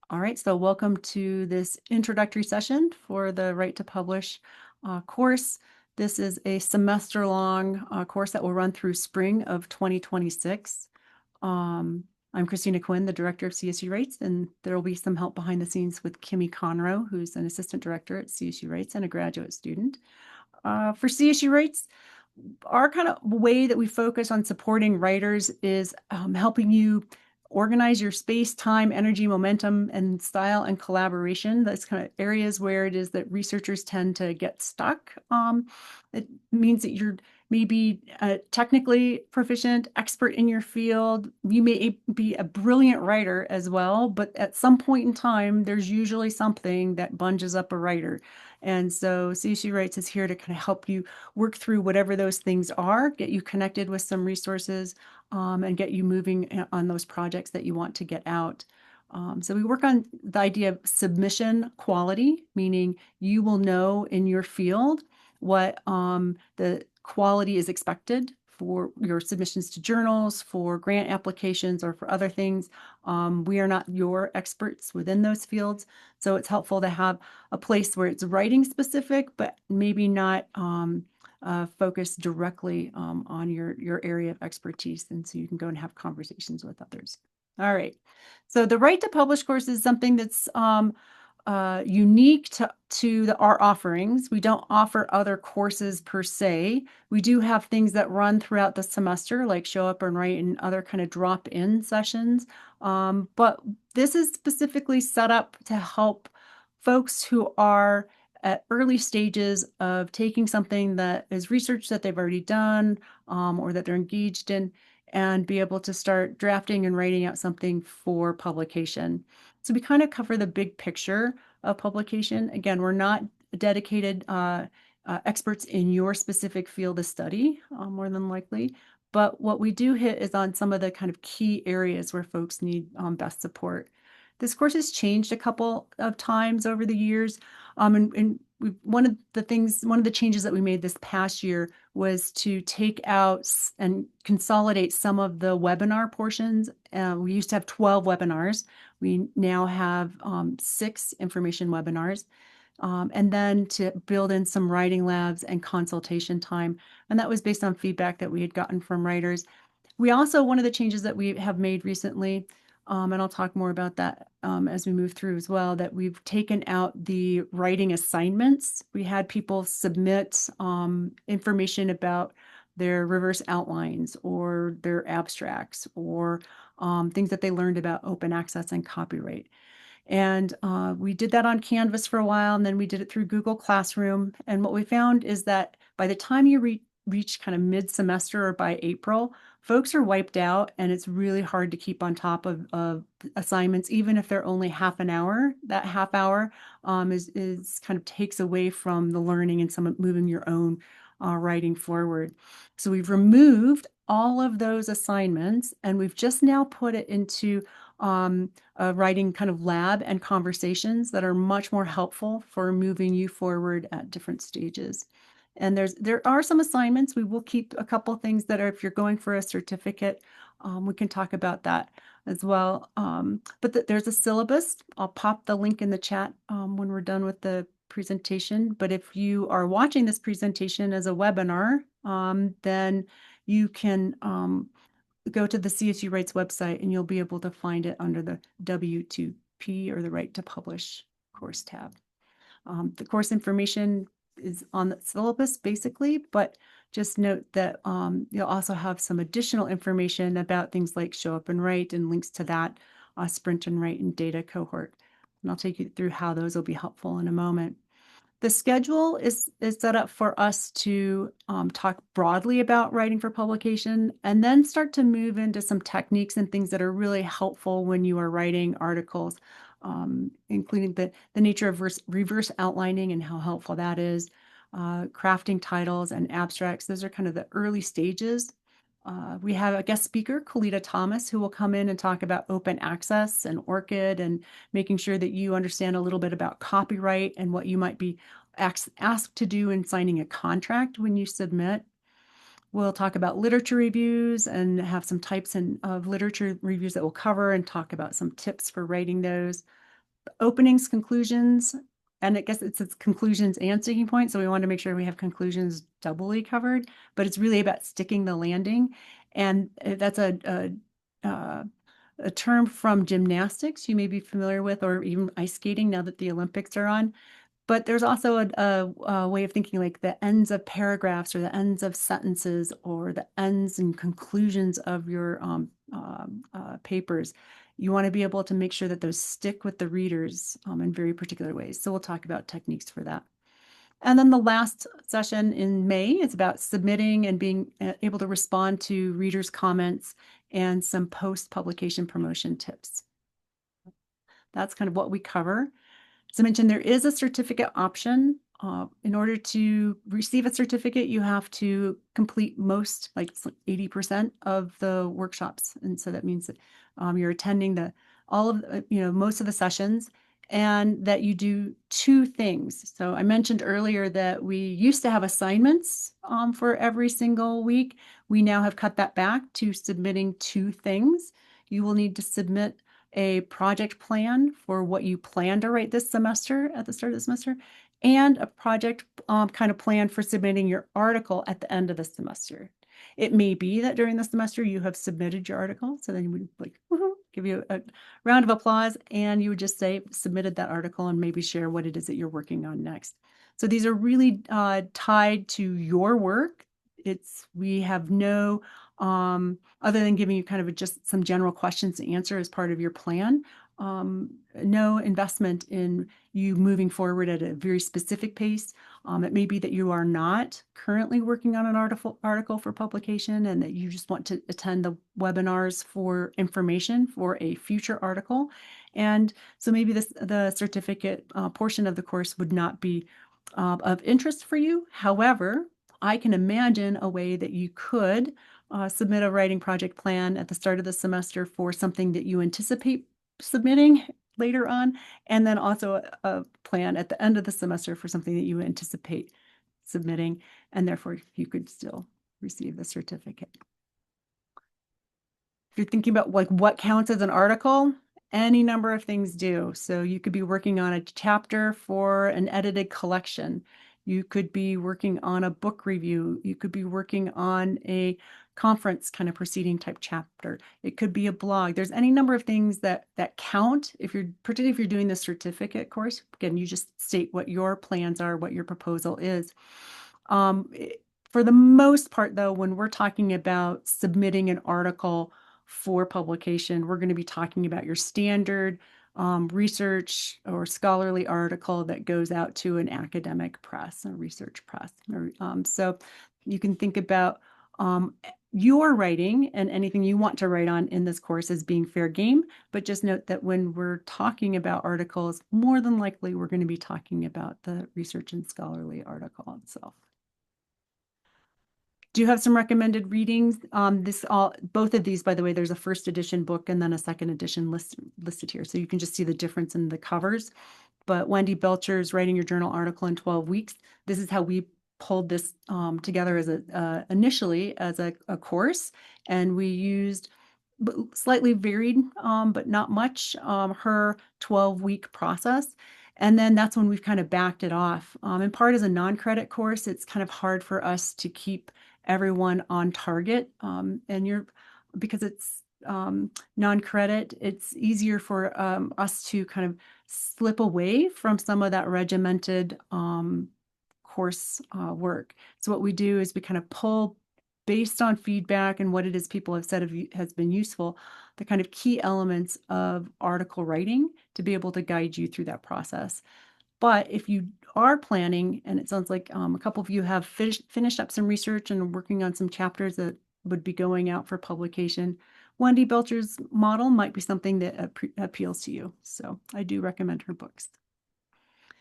All right, so welcome to this introductory session for the Right to Publish course. This is a semester-long course that will run through spring of 2026. I'm Christina Quinn, the director of CSU Rights, and there will be some help behind the scenes with Kimmy Conroe, who's an assistant director at CSU Rights and a graduate student. For CSU Rights, our kind of way that we focus on supporting writers is helping you organize your space, time, energy, momentum, and style and collaboration. That's kind of areas where it is that researchers tend to get stuck. It means that you're maybe technically proficient, expert in your field. You may be a brilliant writer as well, but at some point in time, there's usually something that bunges up a writer. And so CSU Rights is here to kind of help you work through whatever those things are, get you connected with some resources, and get you moving on those projects that you want to get out. So we work on the idea of submission quality, meaning you will know in your field what the quality is expected for your submissions to journals, for grant applications, or for other things. We are not your experts within those fields, so it's helpful to have a place where it's writing specific, but maybe not focused directly on your area of expertise, and so you can go and have conversations with others. All right, so the Right to Publish course is something that's unique to our offerings. We don't offer other courses per se. We do have things that run throughout the semester, like Show Up and Write and other kind of drop-in sessions. But this is specifically set up to help folks who are at early stages of taking something that is research that they've already done, or that they're engaged in, and be able to start drafting and writing out something for publication. So we kind of cover the big picture of publication. Again, we're not dedicated experts in your specific field of study, more than likely. But what we do hit is on some of the kind of key areas where folks need best support. This course has changed a couple of times over the years. And one of the changes that we made this past year was to take out and consolidate some of the webinar portions. We used to have 12 webinars. We now have 6 information webinars. And then to build in some writing labs and consultation time. And that was based on feedback that we had gotten from writers. We also, one of the changes that we have made recently, and I'll talk more about that as we move through as well, that we've taken out the writing assignments. We had people submit information about their reverse outlines or their abstracts or things that they learned about open access and copyright. And we did that on Canvas for a while, and then we did it through Google Classroom. And what we found is that by the time you reach kind of mid-semester or by April, folks are wiped out, and it's really hard to keep on top of assignments, even if they're only half an hour. That half hour is kind of takes away from the learning and some moving your own writing forward. So we've removed all of those assignments, and we've just now put it into writing kind of lab and conversations that are much more helpful for moving you forward at different stages. And there are some assignments. We will keep a couple things that are, if you're going for a certificate, we can talk about that as well. But there's a syllabus. I'll pop the link in the chat when we're done with the presentation. But if you are watching this presentation as a webinar, then you can go to the CSU Rights website and you'll be able to find it under the W2P or the Right to Publish course tab. The course information is on the syllabus basically, but just note that you'll also have some additional information about things like Show Up and Write and links to that Sprint and Write and data cohort. And I'll take you through how those will be helpful in a moment. The schedule is set up for us to talk broadly about writing for publication and then start to move into some techniques and things that are really helpful when you are writing articles, including the nature of reverse outlining and how helpful that is, crafting titles and abstracts. Those are kind of the early stages. We have a guest speaker, Colita Thomas, who will come in and talk about open access and ORCID and making sure that you understand a little bit about copyright and what you might be asked to do in signing a contract when you submit. We'll talk about literature reviews and have some types of literature reviews that we'll cover and talk about some tips for writing those. openings, conclusions, and I guess it's conclusions and sticking points. So we want to make sure we have conclusions doubly covered, but it's really about sticking the landing. And that's a term from gymnastics you may be familiar with, or even ice skating now that the Olympics are on. But there's also a way of thinking like the ends of paragraphs or the ends of sentences or the ends and conclusions of your papers. You want to be able to make sure that those stick with the readers in very particular ways. So we'll talk about techniques for that. And then the last session in May is about submitting and being able to respond to readers' comments and some post-publication promotion tips. That's kind of what we cover. As I mentioned, there is a certificate option. In order to receive a certificate, you have to complete most, like 80% of the workshops. And so that means that you're attending most of the sessions and that you do two things. So I mentioned earlier that we used to have assignments for every single week. We now have cut that back to submitting two things. You will need to submit a project plan for what you plan to write this semester at the start of the semester, and a project kind of plan for submitting your article at the end of the semester. It may be that during the semester you have submitted your article, so then you would like give you a round of applause, and you would just say submitted that article and maybe share what it is that you're working on next. So these are really tied to your work. We have no other than giving you kind of just some general questions to answer as part of your plan. No investment in you moving forward at a very specific pace. It may be that you are not currently working on an article for publication and that you just want to attend the webinars for information for a future article. And so maybe the certificate portion of the course would not be of interest for you. However, I can imagine a way that you could submit a writing project plan at the start of the semester for something that you anticipate submitting later on, and then also a plan at the end of the semester for something that you anticipate submitting, and therefore you could still receive the certificate. If you're thinking about like what counts as an article, any number of things do. So you could be working on a chapter for an edited collection. You could be working on a book review. You could be working on a conference kind of proceeding type chapter. It could be a blog. There's any number of things that count particularly if you're doing the certificate course. Again, you just state what your plans are, what your proposal is. For the most part, though, when we're talking about submitting an article for publication, we're going to be talking about your standard research or scholarly article that goes out to an academic press, a research press. So you can think about your writing and anything you want to write on in this course as being fair game, but just note that when we're talking about articles, more than likely we're going to be talking about the research and scholarly article itself. Do you have some recommended readings? Both of these, by the way, there's a first edition book and then a second edition listed here. So you can just see the difference in the covers. But Wendy Belcher's Writing Your Journal Article in 12 Weeks, this is how we pulled this together as initially as a course. And we used slightly varied, but not much, her 12-week process. And then that's when we've kind of backed it off. In part as a non-credit course, it's kind of hard for us to keep everyone on target. Because it's non-credit, it's easier for us to kind of slip away from some of that regimented course work. So what we do is we kind of pull based on feedback and what it is people have said has been useful, the kind of key elements of article writing to be able to guide you through that process. But if you are planning, and it sounds like a couple of you have finished up some research and working on some chapters that would be going out for publication, Wendy Belcher's model might be something that appeals to you. So I do recommend her books.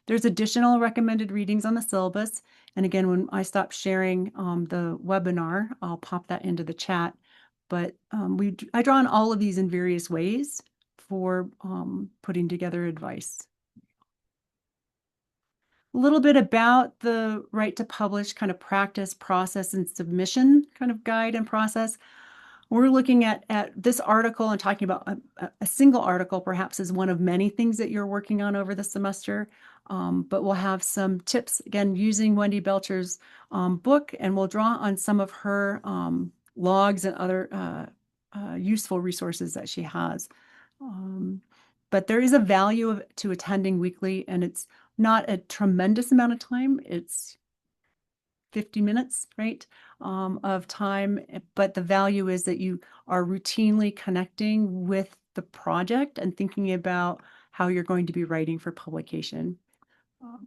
There's additional recommended readings on the syllabus. And again, when I stop sharing the webinar, I'll pop that into the chat. But I draw on all of these in various ways for putting together advice. A little bit about the right to publish kind of practice, process, and submission kind of guide and process. We're looking at this article and talking about a single article, perhaps as one of many things that you're working on over the semester. But we'll have some tips, again, using Wendy Belcher's book, and we'll draw on some of her logs and other useful resources that she has. But there is a value to attending weekly, and it's not a tremendous amount of time. It's 50 minutes, right, of time. But the value is that you are routinely connecting with the project and thinking about how you're going to be writing for publication. Um,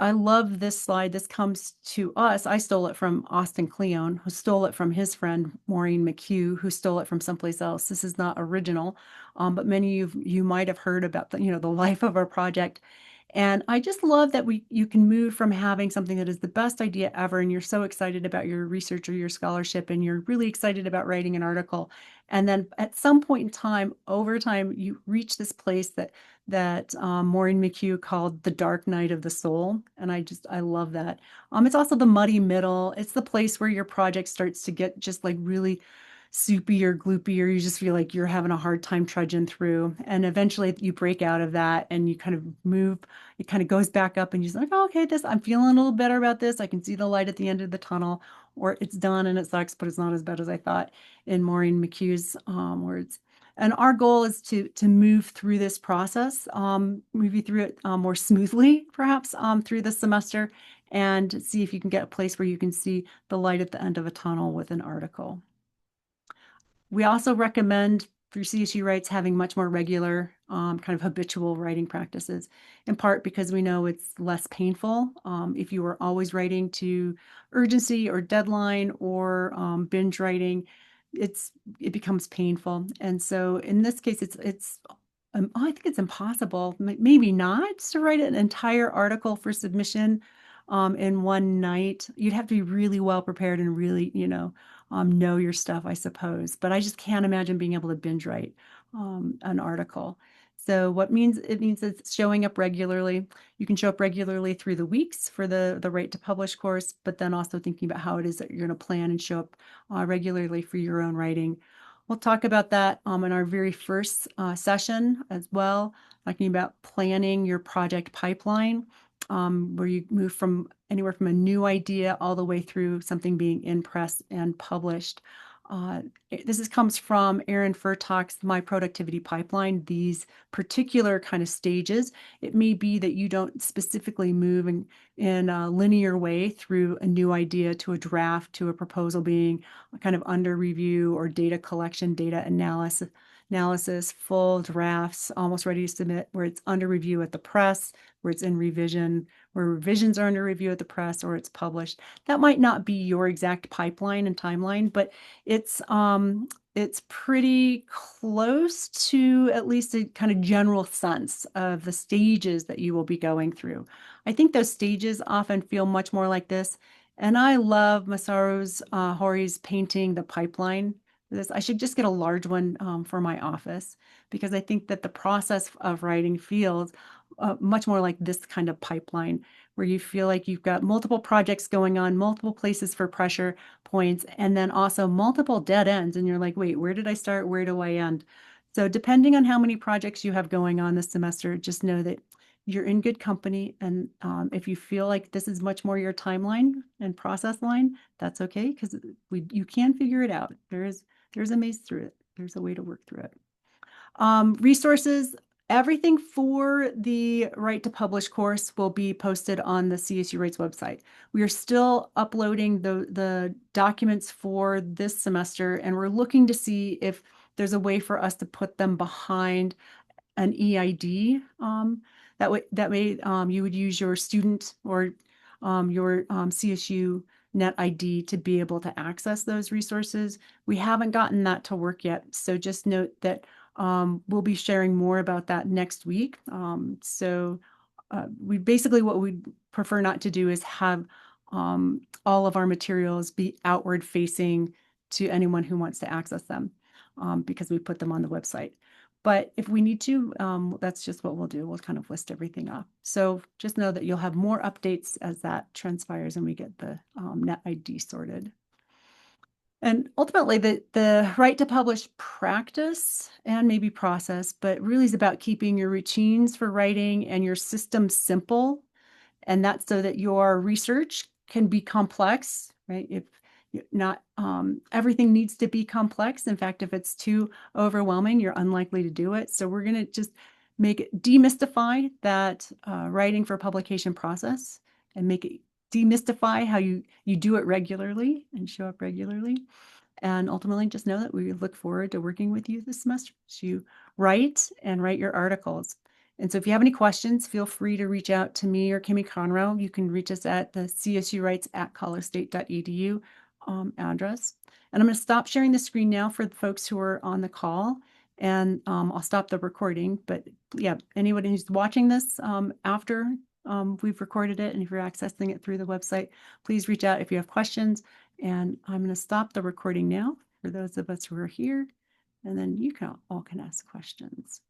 I love this slide. This comes to us. I stole it from Austin Kleon, who stole it from his friend Maureen McHugh, who stole it from someplace else. This is not original, but many of you might have heard about the life of our project. And I just love that you can move from having something that is the best idea ever, and you're so excited about your research or your scholarship, and you're really excited about writing an article. And then at some point in time, over time, you reach this place that Maureen McHugh called the dark night of the soul. And I love that. It's also the muddy middle. It's the place where your project starts to get just like really soupy or gloopy, or you just feel like you're having a hard time trudging through. And eventually you break out of that and you kind of move, it kind of goes back up and you're just like, oh, okay, I'm feeling a little better about this. I can see the light at the end of the tunnel, or it's done and it sucks, but it's not as bad as I thought, in Maureen McHugh's words. And our goal is to move through this process, move you through it more smoothly, perhaps through the semester, and see if you can get a place where you can see the light at the end of a tunnel with an article. We also recommend through CSU Writes having much more regular, kind of habitual writing practices, in part because we know it's less painful. If you are always writing to urgency or deadline or binge writing, it becomes painful. And so in this case, I think it's impossible, maybe not, to write an entire article for submission in one night. You'd have to be really well prepared and really, know your stuff, I suppose. But I just can't imagine being able to binge write an article. So it means it's showing up regularly. You can show up regularly through the weeks for the Right to Publish course, but then also thinking about how it is that you're going to plan and show up regularly for your own writing. We'll talk about that in our very first session as well, talking about planning your project pipeline, where you move from anywhere from a new idea all the way through something being in press and published. This comes from Aaron Furtalk's My Productivity Pipeline, these particular kind of stages. It may be that you don't specifically move in a linear way through a new idea to a draft to a proposal being kind of under review, or data collection, data analysis, full drafts, almost ready to submit, where it's under review at the press, where it's in revision, where revisions are under review at the press, or it's published. That might not be your exact pipeline and timeline, but it's pretty close to at least a kind of general sense of the stages that you will be going through. I think those stages often feel much more like this. And I love Masaru's Hori's painting, The Pipeline. I should just get a large one for my office, because I think that the process of writing feels much more like this kind of pipeline, where you feel like you've got multiple projects going on, multiple places for pressure points, and then also multiple dead ends. And you're like, wait, where did I start? Where do I end? So depending on how many projects you have going on this semester, just know that you're in good company. And if you feel like this is much more your timeline and process line, that's okay, because you can figure it out. There's a maze through it. There's a way to work through it. Resources, everything for the Right to Publish course will be posted on the CSU Writes website. We are still uploading the documents for this semester, and we're looking to see if there's a way for us to put them behind an EID. That way you would use your student or your CSU net ID to be able to access those resources. We haven't gotten that to work yet, so just note that we'll be sharing more about that next week. What we'd prefer not to do is have all of our materials be outward facing to anyone who wants to access them, because we put them on the website. But if we need to, that's just what we'll do. We'll kind of list everything up. So just know that you'll have more updates as that transpires and we get the net ID sorted. And ultimately, the right to publish practice and maybe process, but really is about keeping your routines for writing and your system simple. And that's so that your research can be complex, right? If not everything needs to be complex. In fact, if it's too overwhelming, you're unlikely to do it. So we're going to just make it demystify that writing for publication process and make it demystify how you do it regularly and show up regularly. And ultimately, just know that we look forward to working with you this semester as you write your articles. And so if you have any questions, feel free to reach out to me or Kimmy Conroe. You can reach us at the csurights@colorstate.edu address. And I'm going to stop sharing the screen now for the folks who are on the call, and I'll stop the recording. But yeah, anyone who's watching this after we've recorded it, and if you're accessing it through the website, please reach out if you have questions. And I'm going to stop the recording now for those of us who are here, and then you all can ask questions.